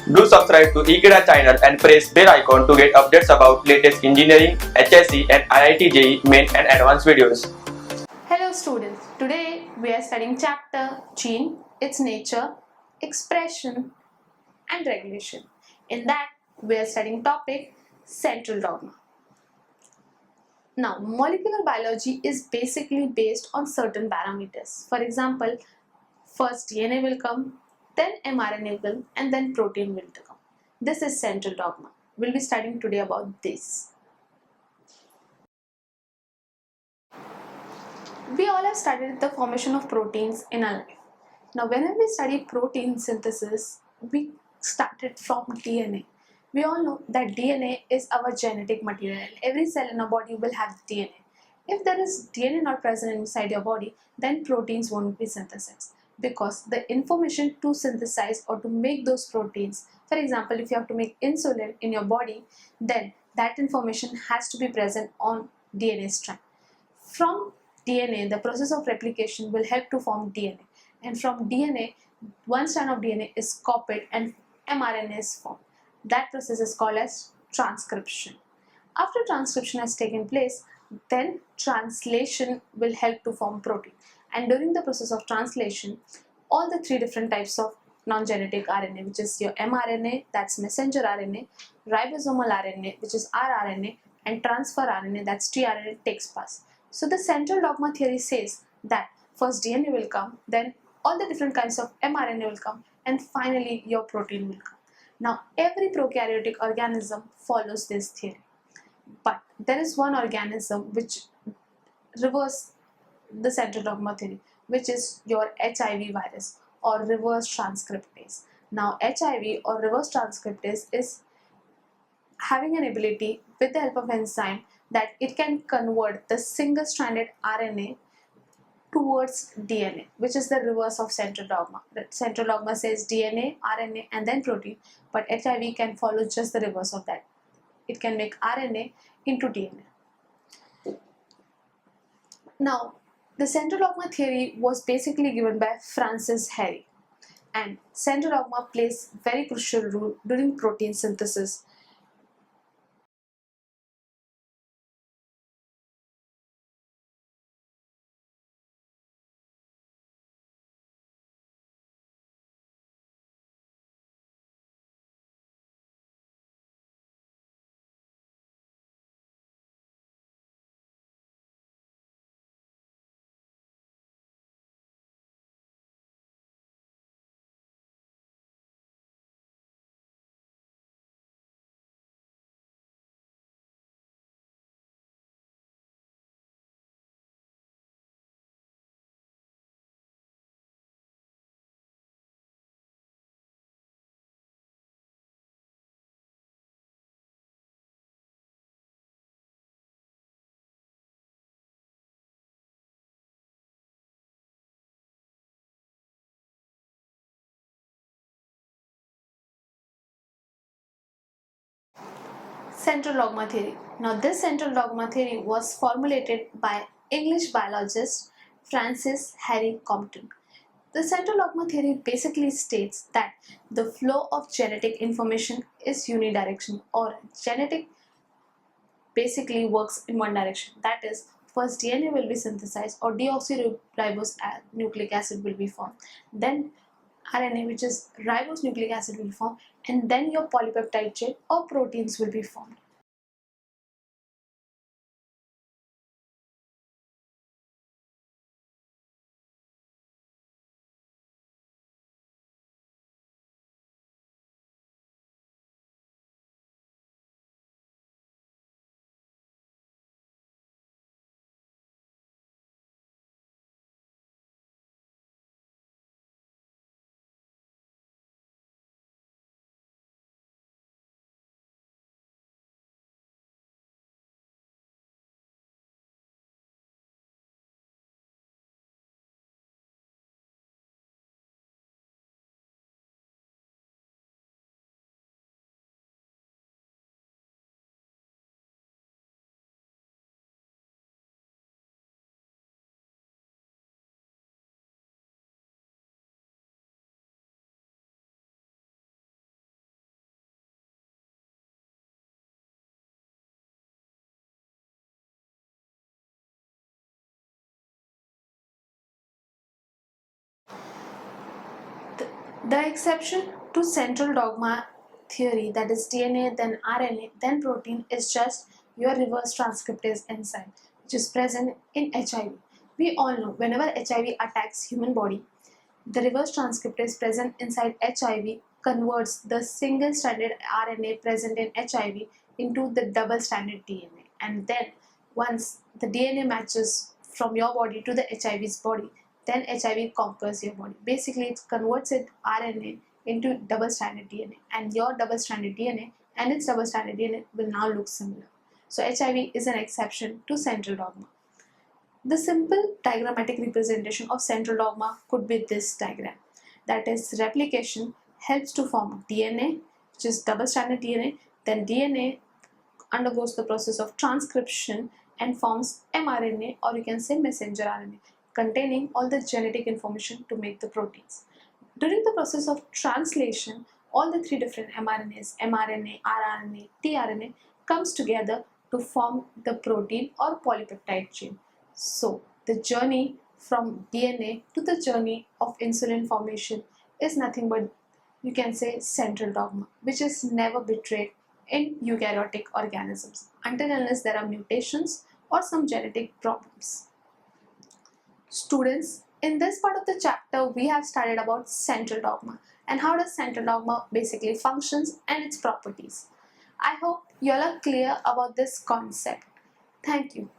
Do subscribe to Ekeeda channel and press bell icon to get updates about latest engineering, HSC and IIT JEE main and advanced videos. Hello students, today we are studying chapter Gene, its nature, expression and regulation. In that we are studying topic central dogma. Now molecular biology is basically based on certain parameters. For example, first DNA will come, then mRNA will and then protein will come. This is central dogma. We'll be studying today about this. We all have studied the formation of proteins in our life. Now, whenever we study protein synthesis, we started from DNA. We all know that DNA is our genetic material. Every cell in our body will have DNA. If there is DNA not present inside your body, then proteins won't be synthesized because the information to synthesize or to make those proteins, for example, if you have to make insulin in your body, then that information has to be present on DNA strand. From DNA, the process of replication will help to form DNA, and from DNA, one strand of DNA is copied and mRNA is formed. That process is called as transcription. After transcription has taken place, then translation will help to form protein. And during the process of translation, all the three different types of non-genetic RNA, which is your mRNA, that's messenger RNA, ribosomal RNA, which is rRNA, and transfer RNA, that's tRNA, takes place. So the central dogma theory says that first DNA will come, then all the different kinds of mRNA will come, and finally your protein will come. Now every prokaryotic organism follows this theory, but there is one organism which reverses the central dogma theory, which is your HIV virus or reverse transcriptase. Now HIV or reverse transcriptase is having an ability with the help of enzyme that it can convert the single stranded RNA towards DNA, which is the reverse of central dogma. The central dogma says DNA, RNA and then protein, but HIV can follow just the reverse of that. It can make RNA into DNA. Now, the central dogma theory was basically given by Francis Harry, and central dogma plays very crucial role during protein synthesis. Central dogma theory. Now, this central dogma theory was formulated by English biologist Francis Harry Compton. The central dogma theory basically states that the flow of genetic information is unidirectional, or genetic basically works in one direction. That is, first DNA will be synthesized or deoxyribose nucleic acid will be formed. Then RNA, which is ribose nucleic acid, will be formed, and then your polypeptide chain or proteins will be formed. The exception to central dogma theory, that is DNA, then RNA, then protein, is just your reverse transcriptase enzyme, which is present in HIV. We all know whenever HIV attacks human body, the reverse transcriptase present inside HIV converts the single-stranded RNA present in HIV into the double-stranded DNA. And then once the DNA matches from your body to the HIV's body, then HIV conquers your body. Basically, it converts its RNA into double-stranded DNA, and your double-stranded DNA and its double-stranded DNA will now look similar. So HIV is an exception to central dogma. The simple diagrammatic representation of central dogma could be this diagram. That is, replication helps to form DNA, which is double-stranded DNA. Then DNA undergoes the process of transcription and forms mRNA, or you can say messenger RNA, containing all the genetic information to make the proteins. During the process of translation, all the three different mRNAs, mRNA, rRNA, tRNA, comes together to form the protein or polypeptide chain. So the journey from DNA to the journey of insulin formation is nothing but, you can say, central dogma, which is never betrayed in eukaryotic organisms until unless there are mutations or some genetic problems. Students, in this part of the chapter, we have studied about central dogma and how does central dogma basically functions and its properties. I hope you all are clear about this concept. Thank you.